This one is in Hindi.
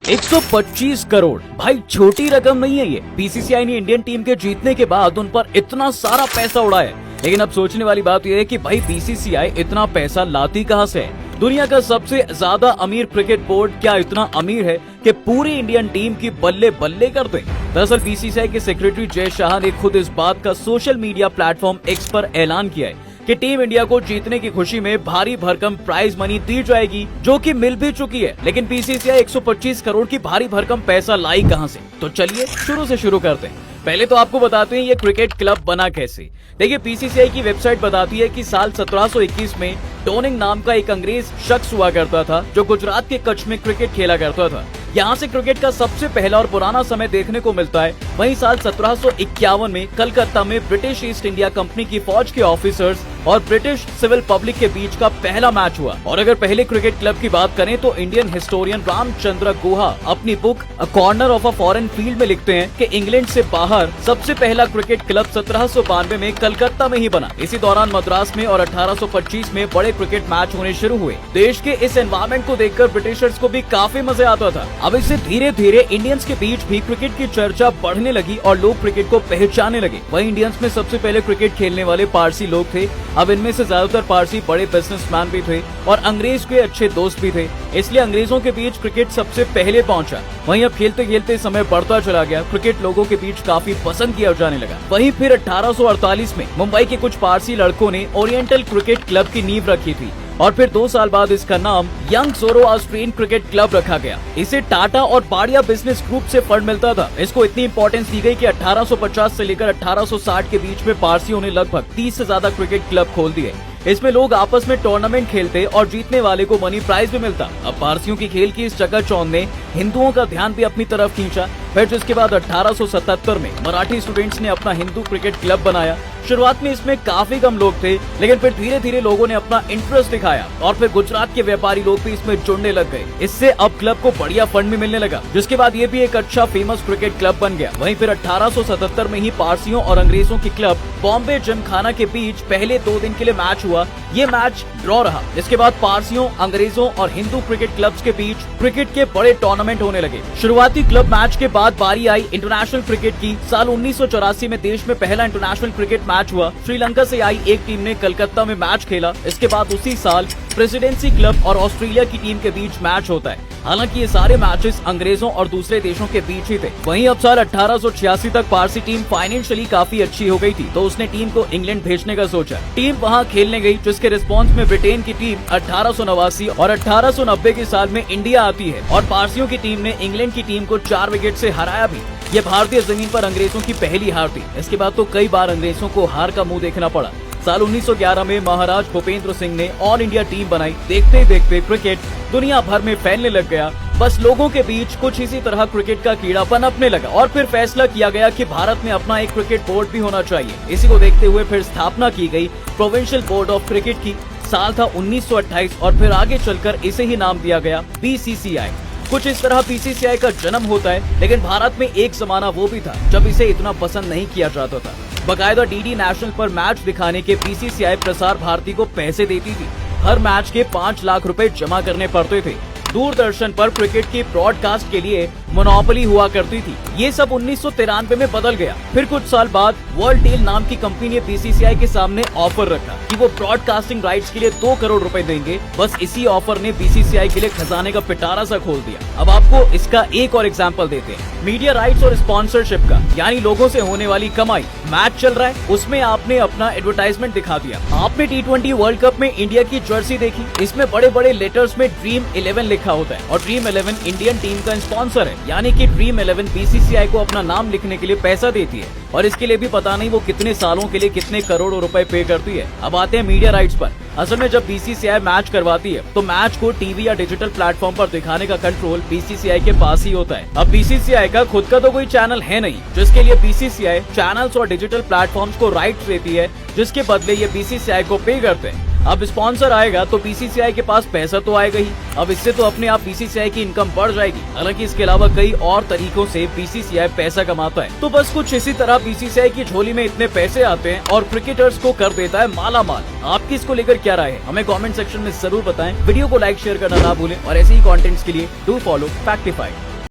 125 करोड़ भाई छोटी रकम नहीं है ये। बीसीसीआई ने इंडियन टीम के जीतने के बाद उन पर इतना सारा पैसा उड़ाया है। लेकिन अब सोचने वाली बात यह है कि भाई बीसीसीआई इतना पैसा लाती कहां से है? दुनिया का सबसे ज्यादा अमीर क्रिकेट बोर्ड क्या इतना अमीर है कि पूरी इंडियन टीम की बल्ले बल्ले कर दे? दरअसल बीसीसीआई के सेक्रेटरी जय शाह ने खुद इस बात का सोशल मीडिया प्लेटफॉर्म एक्स पर ऐलान किया है कि टीम इंडिया को जीतने की खुशी में भारी भरकम प्राइज मनी दी जाएगी, जो कि मिल भी चुकी है। लेकिन बीसीसीआई 125 करोड़ की भारी भरकम पैसा लाई कहां से? तो चलिए शुरू से शुरू करते हैं। पहले तो आपको बताते हैं ये क्रिकेट क्लब बना कैसे। देखिए, बीसीसीआई की वेबसाइट बताती है कि साल 1721 में टोनिंग नाम का एक अंग्रेज शख्स हुआ करता था जो गुजरात के कच्छ में क्रिकेट खेला करता था। यहाँ से क्रिकेट का सबसे पहला और पुराना समय देखने को मिलता है। वहीं साल 1751 में कलकत्ता में ब्रिटिश ईस्ट इंडिया कंपनी की फौज के ऑफिसर्स और ब्रिटिश सिविल पब्लिक के बीच का पहला मैच हुआ। और अगर पहले क्रिकेट क्लब की बात करें तो इंडियन हिस्टोरियन रामचंद्र गुहा अपनी book a corner of a foreign field में लिखते हैं कि इंग्लैंड से बाहर सबसे पहला क्रिकेट क्लब 1792 में कलकत्ता में ही बना। इसी दौरान मद्रास में और 1825 में बड़े क्रिकेट मैच होने शुरू हुए। देश के इस एनवायरमेंट को देखकर ब्रिटिशर्स को भी काफी मजा आता था। अब इससे धीरे धीरे इंडियंस के बीच भी क्रिकेट की चर्चा बढ़ने लगी और लोग क्रिकेट को पहचानने लगे। वहीं इंडियंस में सबसे पहले क्रिकेट खेलने वाले पारसी लोग थे। अब इनमें से ज्यादातर पारसी बड़े बिजनेसमैन भी थे और अंग्रेज के अच्छे दोस्त भी थे, इसलिए अंग्रेजों के बीच क्रिकेट सबसे पहले पहुंचा। वहीं अब खेलते खेलते समय बढ़ता चला गया, क्रिकेट लोगों के बीच काफी पसंद किया जाने लगा। वहीं फिर 1848 में मुंबई के कुछ पारसी लड़कों ने ओरिएंटल क्रिकेट क्लब की नींव रखी थी और फिर 2 साल बाद इसका नाम यंग ज़ोरोआस्ट्रियन क्रिकेट क्लब रखा गया। इसे टाटा और बाडिया बिजनेस ग्रुप से फंड मिलता था। इसको इतनी इंपॉर्टेंस दी गई कि 1850 से लेकर 1860 के बीच में पारसियों ने लगभग 30 से ज्यादा क्रिकेट क्लब खोल दिए। इसमें लोग आपस में टूर्नामेंट खेलते और जीतने वाले को मनी प्राइज भी मिलता। अब पारसियों की खेल की इस चकाचौंध ने हिंदुओं का ध्यान भी अपनी तरफ खींचा। फिर जिसके बाद 1877 में मराठी स्टूडेंट्स ने अपना हिंदू क्रिकेट क्लब बनाया। शुरुआत में इसमें काफी कम लोग थे, लेकिन फिर धीरे धीरे लोगों ने अपना इंटरेस्ट दिखाया और फिर गुजरात के व्यापारी लोग भी इसमें जुड़ने लग गए। इससे अब क्लब को बढ़िया फंड भी मिलने लगा, जिसके बाद ये भी एक अच्छा फेमस क्रिकेट क्लब बन गया। वहीं फिर 1877 में ही पारसियों और अंग्रेजों की क्लब बॉम्बे जिमखाना के बीच पहले 2 दिन के लिए मैच हुआ। ये मैच ड्रॉ रहा। इसके बाद पारसियों, अंग्रेजों और हिंदू क्रिकेट क्लब्स के बीच क्रिकेट के बड़े टूर्नामेंट होने लगे। शुरुआती क्लब मैच के बाद बारी आई इंटरनेशनल क्रिकेट की। साल 1984 में देश में पहला इंटरनेशनल क्रिकेट मैच हुआ। श्रीलंका से आई एक टीम ने कलकत्ता में मैच खेला। इसके बाद उसी साल प्रेसिडेंसी क्लब और ऑस्ट्रेलिया की टीम के बीच मैच होता है। हालांकि ये सारे मैचेस अंग्रेजों और दूसरे देशों के बीच ही थे। वहीं अब साल 1886 तक पारसी टीम फाइनेंशियली काफी अच्छी हो गई थी, तो उसने टीम को इंग्लैंड भेजने का सोचा। टीम वहां खेलने गई, जिसके रिस्पांस में ब्रिटेन की टीम 1889 और 1890 के साल में इंडिया आती है और पारसियों की टीम ने इंग्लैंड की टीम को 4 विकेट से हराया भी। ये भारतीय जमीन पर अंग्रेजों की पहली हार थी। इसके बाद तो कई बार अंग्रेजों को हार का मुंह देखना पड़ा। साल 1911 में महाराज भूपेंद्र सिंह ने ऑल इंडिया टीम बनाई। देखते देखते क्रिकेट दुनिया भर में फैलने लग गया। बस लोगों के बीच कुछ इसी तरह क्रिकेट का कीड़ा पनपने लगा और फिर फैसला किया गया कि भारत में अपना एक क्रिकेट बोर्ड भी होना चाहिए। इसी को देखते हुए फिर स्थापना की गई प्रोविंशियल बोर्ड ऑफ क्रिकेट की। साल था 1928 और फिर आगे चलकर इसे ही नाम दिया गया बीसीसीआई। कुछ इस तरह बीसीसीआई का जन्म होता है। लेकिन भारत में एक जमाना वो भी था जब इसे इतना पसंद नहीं किया जाता था। बकायदा डीडी नेशनल पर मैच दिखाने के बीसीसीआई प्रसार भारती को पैसे देती थी। हर मैच के 5 लाख रुपए जमा करने पड़ते थे। दूरदर्शन पर क्रिकेट की ब्रॉडकास्ट के लिए मोनोपोली हुआ करती थी। ये सब 1993 में बदल गया। फिर कुछ साल बाद वर्ल्ड टेल नाम की कंपनी ने बीसीसीआई के सामने ऑफर रखा कि वो ब्रॉडकास्टिंग राइट्स के लिए 2 करोड़ रुपए देंगे। बस इसी ऑफर ने बीसीसीआई के लिए खजाने का पिटारा सा खोल दिया। अब आपको इसका एक और एग्जाम्पल देते हैं, मीडिया राइट्स और स्पॉन्सरशिप का, यानी लोगों से होने वाली कमाई। मैच चल रहा है, उसमें आपने अपना एडवर्टाइजमेंट दिखा दिया। आपने T20 वर्ल्ड कप में इंडिया की जर्सी देखी, इसमें बड़े बड़े लेटर्स में ड्रीम 11 लिखा होता है और ड्रीम 11 इंडियन टीम का स्पॉन्सर है, यानी कि ड्रीम 11 बीसीसीआई को अपना नाम लिखने के लिए पैसा देती है और इसके लिए भी पता नहीं वो कितने सालों के लिए कितने करोड़ों रुपए पे करती है। अब आते हैं मीडिया राइट्स पर। असल में जब बीसीसीआई मैच करवाती है तो मैच को टीवी या डिजिटल प्लेटफॉर्म पर दिखाने का कंट्रोल बीसीसीआई के पास ही होता है। अब बीसीसीआई का खुद का तो कोई चैनल है नहीं, जिसके लिए बीसीसीआई चैनल्स और डिजिटल प्लेटफॉर्म्स को राइट्स देती है, जिसके बदले ये बीसीसीआई को पे करते हैं। अब स्पॉन्सर आएगा तो बीसीसीआई के पास पैसा तो आएगा ही। अब इससे तो अपने आप बीसीसीआई की इनकम बढ़ जाएगी। हालांकि इसके अलावा कई और तरीकों से बीसीसीआई पैसा कमाता है। तो बस कुछ इसी तरह बीसीसीआई की झोली में इतने पैसे आते हैं और क्रिकेटर्स को कर देता है माला माल। आपकी इसको लेकर क्या राय है, हमें कमेंट सेक्शन में जरूर बताएं। वीडियो को लाइक शेयर करना ना भूलें और ऐसे ही कंटेंट्स के लिए डू फॉलो फैक्टिफाइड।